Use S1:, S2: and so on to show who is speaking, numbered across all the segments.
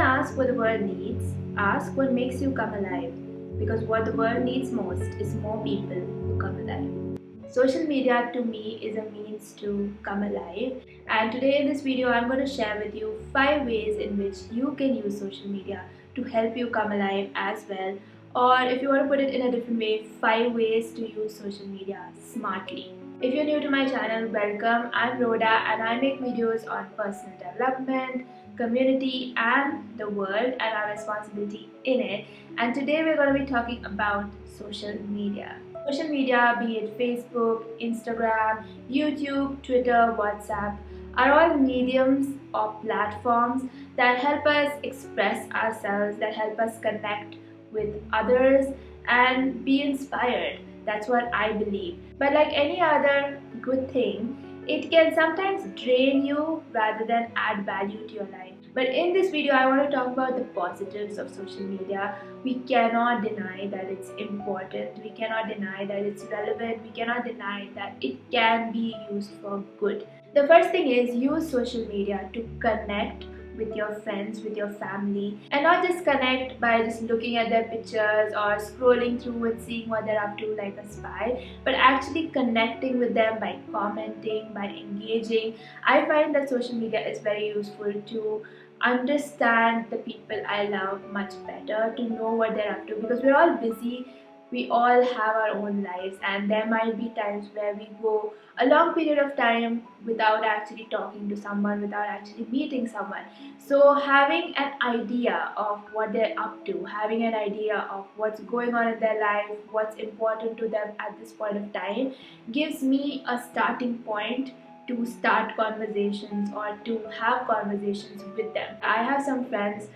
S1: ask what the world needs, ask what makes you come alive. Because what the world needs most is more people who come alive. Social media to me is a means to come alive, and today in this video I'm going to share with you 5 ways in which you can use social media to help you come alive as well, or if you want to put it in a different way, 5 ways to use social media smartly. If you're new to my channel, welcome. I'm Rhoda and I make videos on personal development, community and the world and our responsibility in it. And today we're going to be talking about social media. Social media, be it Facebook, Instagram, YouTube, Twitter, WhatsApp, are all mediums or platforms that help us express ourselves, that help us connect with others and be inspired. That's what I believe. But like any other good thing, it can sometimes drain you rather than add value to your life. But in this video, I want to talk about the positives of social media. We cannot deny that it's important. We cannot deny that it's relevant. We cannot deny that it can be used for good. The first thing is use social media to connect with your friends, with your family, and not just connect by just looking at their pictures or scrolling through and seeing what they're up to like a spy, but actually connecting with them by commenting, by engaging. I find that social media is very useful to understand the people I love much better, to know what they're up to, because we're all busy. We all have our own lives, and there might be times where we go a long period of time without actually talking to someone, without actually meeting someone. So having an idea of what they're up to, having an idea of what's going on in their life, what's important to them at this point of time, gives me a starting point to start conversations or to have conversations with them. I have some friends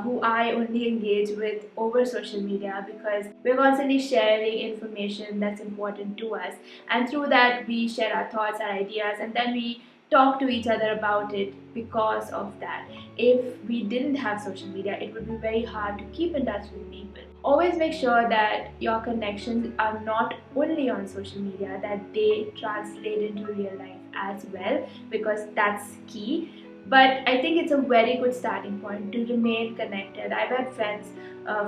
S1: who I only engage with over social media because we're constantly sharing information that's important to us, and through that we share our thoughts, our ideas, and then we talk to each other about it because of that. If we didn't have social media, it would be very hard to keep in touch with people. Always make sure that your connections are not only on social media, that they translate into real life as well, because that's key. But I think it's a very good starting point to remain connected. I've had friends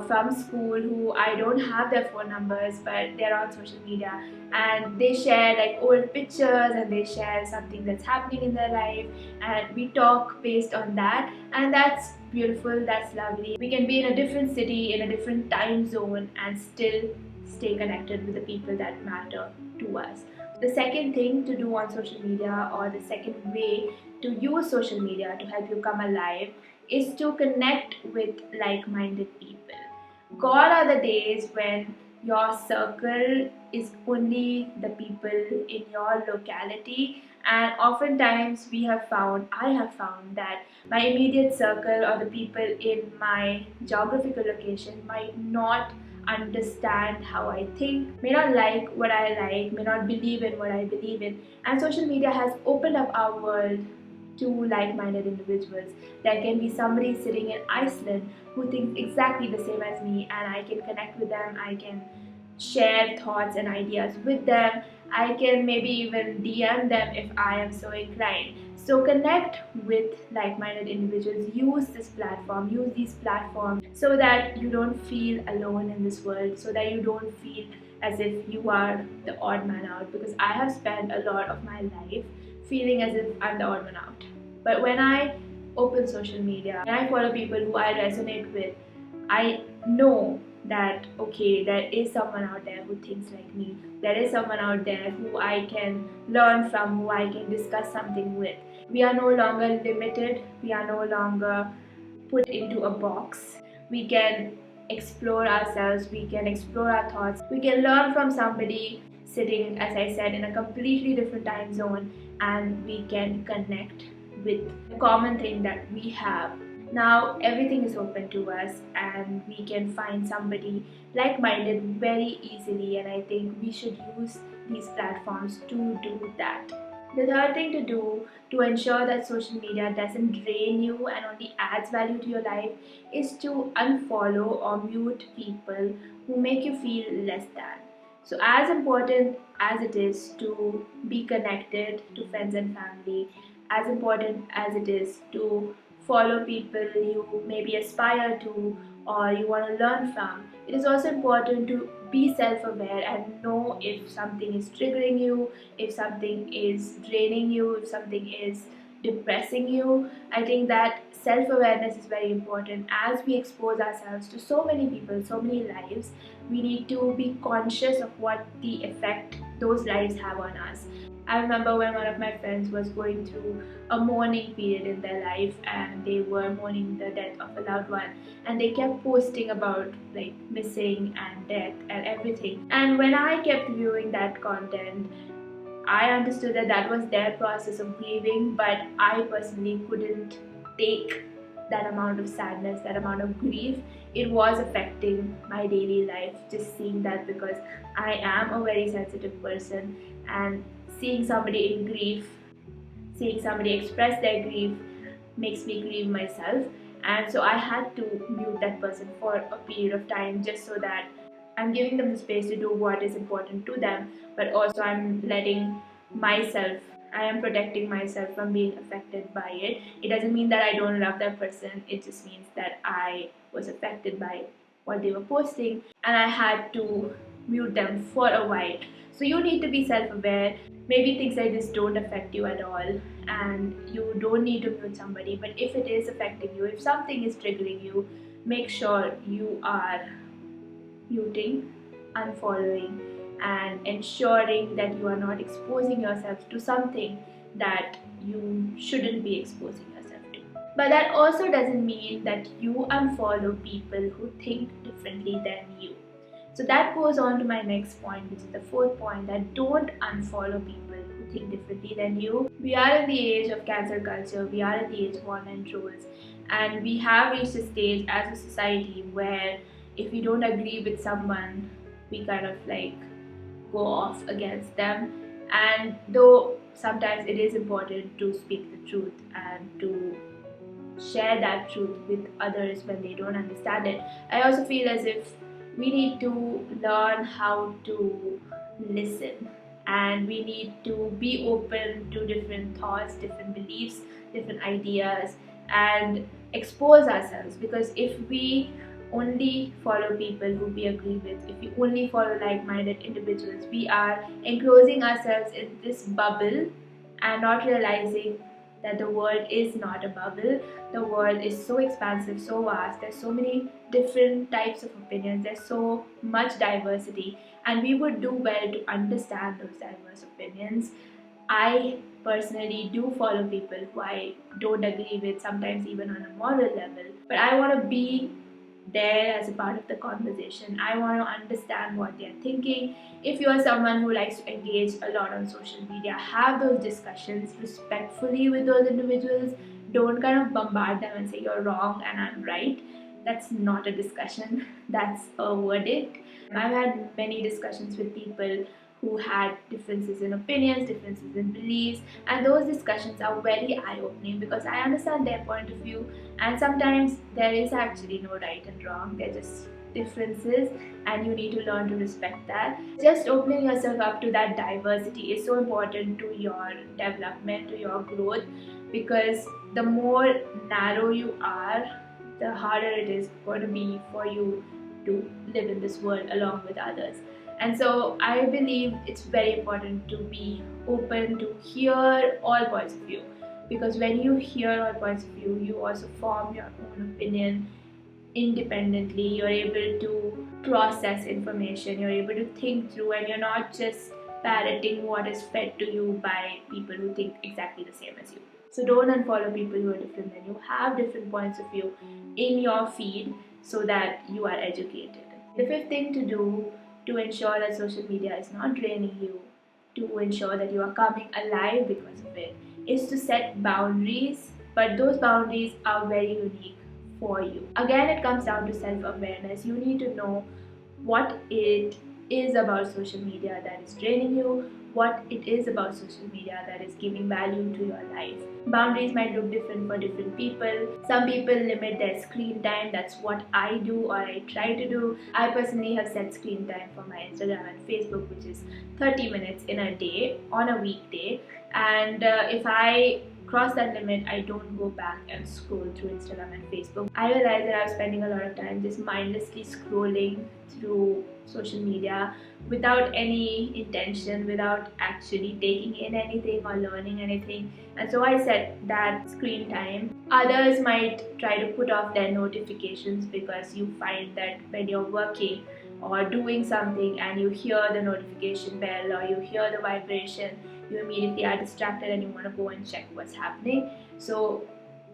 S1: from school who I don't have their phone numbers, but they're on social media and they share like old pictures and they share something that's happening in their life, and we talk based on that, and that's beautiful, that's lovely. We can be in a different city, in a different time zone, and still stay connected with the people that matter to us. The second thing to do on social media, or the second way to use social media to help you come alive, is to connect with like-minded people. Gone are the days when your circle is only the people in your locality, and oftentimes I have found that my immediate circle or the people in my geographical location might not understand how I think, may not like what I like, may not believe in what I believe in. And social media has opened up our world to like-minded individuals. There can be somebody sitting in Iceland who thinks exactly the same as me, and I can connect with them, I can share thoughts and ideas with them, I can maybe even DM them if I am so inclined. So connect with like-minded individuals, use these platforms so that you don't feel alone in this world, so that you don't feel as if you are the odd man out, because I have spent a lot of my life feeling as if I'm the odd man out. But when I open social media and I follow people who I resonate with, I know that okay, there is someone out there who thinks like me, there is someone out there who I can learn from, who I can discuss something with. We are no longer limited, we are no longer put into a box. We can explore ourselves, we can explore our thoughts, we can learn from somebody sitting, as I said, in a completely different time zone, and we can connect with the common thing that we have. Now everything is open to us and we can find somebody like-minded very easily, and I think we should use these platforms to do that. The third thing to do to ensure that social media doesn't drain you and only adds value to your life is to unfollow or mute people who make you feel less than. So as important as it is to be connected to friends and family, as important as it is to follow people you maybe aspire to or you want to learn from, it is also important to be self-aware and know if something is triggering you, if something is draining you, if something is depressing you. I think that self-awareness is very important. As we expose ourselves to so many people, so many lives, we need to be conscious of what the effect those lives have on us. I remember when one of my friends was going through a mourning period in their life, and they were mourning the death of a loved one, and they kept posting about like missing and death and everything. And when I kept viewing that content, I understood that that was their process of grieving, but I personally couldn't take that amount of sadness, that amount of grief. It was affecting my daily life just seeing that, because I am a very sensitive person, and seeing somebody in grief, seeing somebody express their grief makes me grieve myself. And so I had to mute that person for a period of time, just so that I'm giving them the space to do what is important to them, but also I'm letting myself, I am protecting myself from being affected by it. It doesn't mean that I don't love that person, it just means that I was affected by what they were posting and I had to mute them for a while. So you need to be self-aware. Maybe things like this don't affect you at all and you don't need to mute somebody, but if it is affecting you, if something is triggering you, make sure you are muting, unfollowing, and ensuring that you are not exposing yourself to something that you shouldn't be exposing yourself to. But that also doesn't mean that you unfollow people who think differently than you. So that goes on to my next point, which is the fourth point, that don't unfollow people who think differently than you. We are in the age of cancel culture, we are in the age of online trolls, and we have reached a stage as a society where if we don't agree with someone, we kind of like go off against them. And though sometimes it is important to speak the truth and to share that truth with others when they don't understand it, I also feel as if we need to learn how to listen, and we need to be open to different thoughts, different beliefs, different ideas, and expose ourselves. Because if we only follow people who we agree with, if we only follow like-minded individuals, we are enclosing ourselves in this bubble and not realizing that the world is not a bubble. The world is so expansive, so vast, there's so many different types of opinions, there's so much diversity, and we would do well to understand those diverse opinions. I personally do follow people who I don't agree with, sometimes even on a moral level, but I want to be there as a part of the conversation. I want to understand what they're thinking. If you are someone who likes to engage a lot on social media, have those discussions respectfully with those individuals. Don't kind of bombard them and say you're wrong and I'm right. That's not a discussion, that's a verdict. I've had many discussions with people who had differences in opinions, differences in beliefs, and those discussions are very eye-opening because I understand their point of view, and sometimes there is actually no right and wrong, they're just differences, and you need to learn to respect that. Just opening yourself up to that diversity is so important to your development, to your growth, because the more narrow you are, the harder it is going to be for you to live in this world along with others. And so I believe it's very important to be open to hear all points of view, because when you hear all points of view, you also form your own opinion independently. You're able to process information, you're able to think through, and you're not just parroting what is fed to you by people who think exactly the same as you. So don't unfollow people who are different than you. Have different points of view in your feed so that you are educated. The fifth thing to do to ensure that social media is not draining you, to ensure that you are coming alive because of it, is to set boundaries, but those boundaries are very unique for you. Again, it comes down to self-awareness. You need to know what it is about social media that is draining you, what it is about social media that is giving value to your life. Boundaries might look different for different people. Some people limit their screen time. That's what I do, or I try to do. I personally have set screen time for my Instagram and Facebook, which is 30 minutes in a day on a weekday. And if I cross that limit, I don't go back and scroll through Instagram and Facebook. I realized that I was spending a lot of time just mindlessly scrolling through social media without any intention, without actually taking in anything or learning anything. And so I set that screen time. Others might try to put off their notifications because you find that when you're working or doing something and you hear the notification bell or you hear the vibration, you immediately are distracted and you want to go and check what's happening. So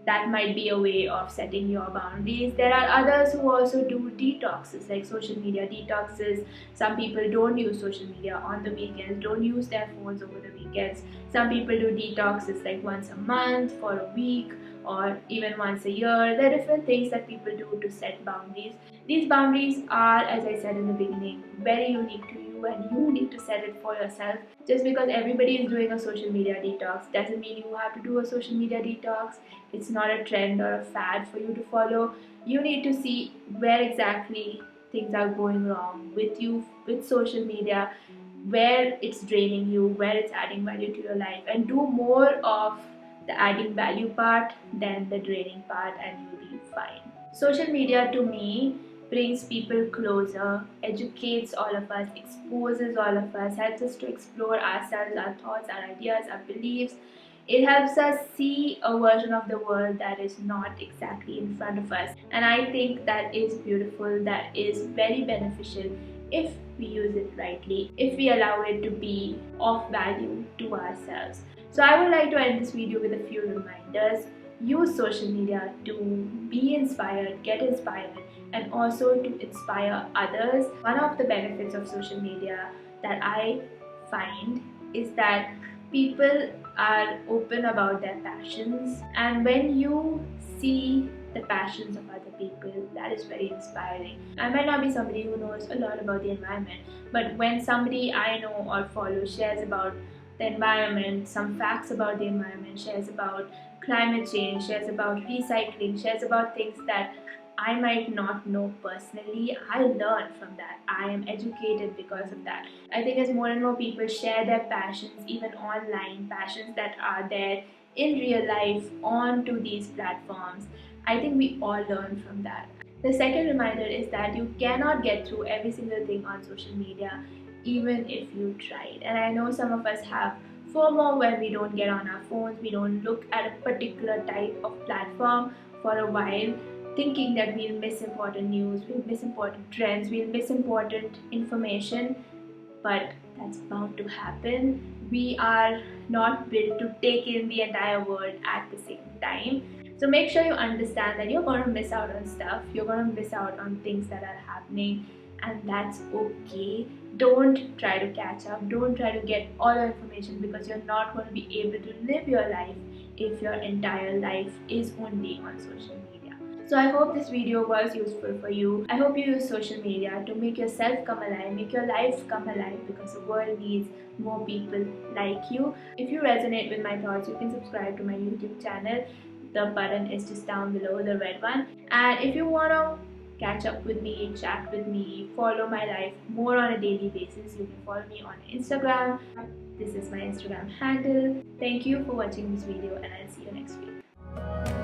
S1: that might be a way of setting your boundaries. There are others who also do detoxes, like social media detoxes. Some people don't use social media on the weekends, don't use their phones over the weekends. Some people do detoxes like once a month, for a week, or even once a year. There are different things that people do to set boundaries. These boundaries are, as I said in the beginning, very unique to you, and you need to set it for yourself. Just because everybody is doing a social media detox doesn't mean you have to do a social media detox. It's not a trend or a fad for you to follow. You need to see where exactly things are going wrong with you, with social media, where it's draining you, where it's adding value to your life, and do more of the adding value part than the draining part, and you'll be fine. Social media to me brings people closer, educates all of us, exposes all of us, helps us to explore ourselves, our thoughts, our ideas, our beliefs. It helps us see a version of the world that is not exactly in front of us. And I think that is beautiful, that is very beneficial if we use it rightly, if we allow it to be of value to ourselves. So I would like to end this video with a few reminders. Use social media to be inspired, get inspired, and also to inspire others. One of the benefits of social media that I find is that people are open about their passions, and when you see the passions of other people, that is very inspiring. I might not be somebody who knows a lot about the environment, but when somebody I know or follow shares about the environment, some facts about the environment, shares about climate change, shares about recycling, shares about things that I might not know personally, I learn from that. I am educated because of that. I think as more and more people share their passions, even online, passions that are there in real life onto these platforms, I think we all learn from that. The second reminder is that you cannot get through every single thing on social media, even if you tried. And I know some of us have FOMO when we don't get on our phones, we don't look at a particular type of platform for a while, thinking that we'll miss important news, we'll miss important trends, we'll miss important information, but that's bound to happen. We are not built to take in the entire world at the same time. So make sure you understand that you're going to miss out on stuff, you're going to miss out on things that are happening, and that's okay. Don't try to catch up, don't try to get all your information, because you're not going to be able to live your life if your entire life is only on social media. So I hope this video was useful for you. I hope you use social media to make yourself come alive, make your life come alive, because the world needs more people like you. If you resonate with my thoughts, you can subscribe to my YouTube channel. The button is just down below, the red one. And if you want to catch up with me, chat with me, follow my life more on a daily basis, you can follow me on Instagram. This is my Instagram handle. Thank you for watching this video, and I'll see you next week.